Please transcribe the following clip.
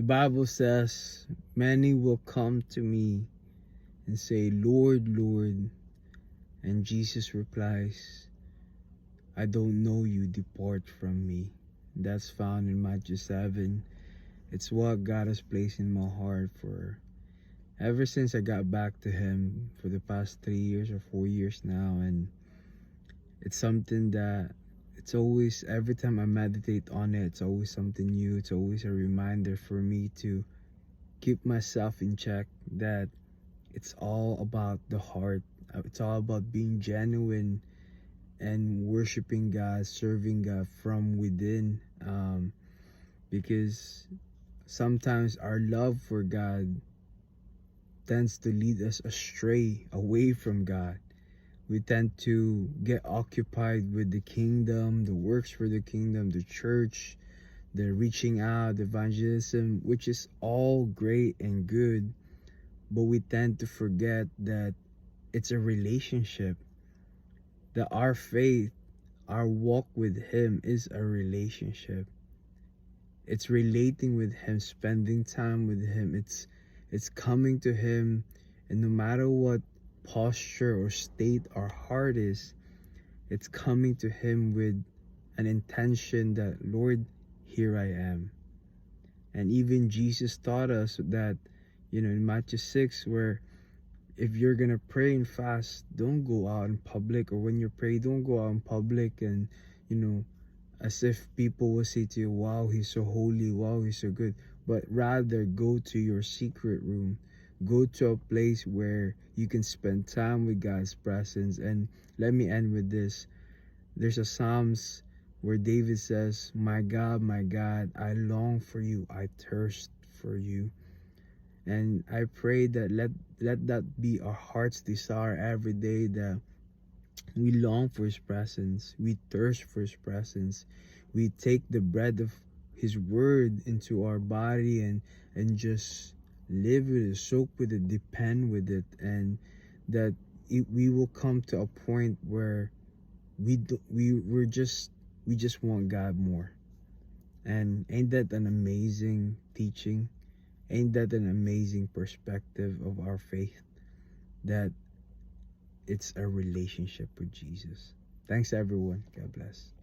Bible says, many will come to me and say, Lord, Lord. And Jesus replies, I don't know you, depart from me. That's found in Matthew 7. It's what God has placed in my heart for ever since I got back to Him for the past 3 years or 4 years now. And it's something that it's always, every time I meditate on it, it's always something new. It's always a reminder for me to keep myself in check, that it's all about the heart. It's all about being genuine and worshiping God, serving God from within. Because sometimes our love for God tends to lead us astray away from God. We tend to get occupied with the kingdom, the works for the kingdom, the church, the reaching out, the evangelism, which is all great and good. But we tend to forget that it's a relationship, that our faith, our walk with Him is a relationship. It's relating with Him, spending time with Him. It's coming to Him, and no matter what posture or state our heart is, it's coming to Him with an intention that, Lord, here I am. And even Jesus taught us that, in Matthew 6, where if you're gonna pray and fast, don't go out in public, or when you pray, don't go out in public and, as if people will say to you, wow, he's so holy, wow, he's so good. But rather go to your secret room, go to a place where you can spend time with God's presence. And let me end with this. There's a Psalms where David says, my God, I long for you, I thirst for you. And I pray that let that be our heart's desire every day, that we long for His presence, we thirst for His presence, we take the bread of His word into our body and just live with it, soak with it, depend with it, and that we will come to a point where we just want God more. And ain't that an amazing teaching? Ain't that an amazing perspective of our faith? That it's a relationship with Jesus. Thanks everyone. God bless.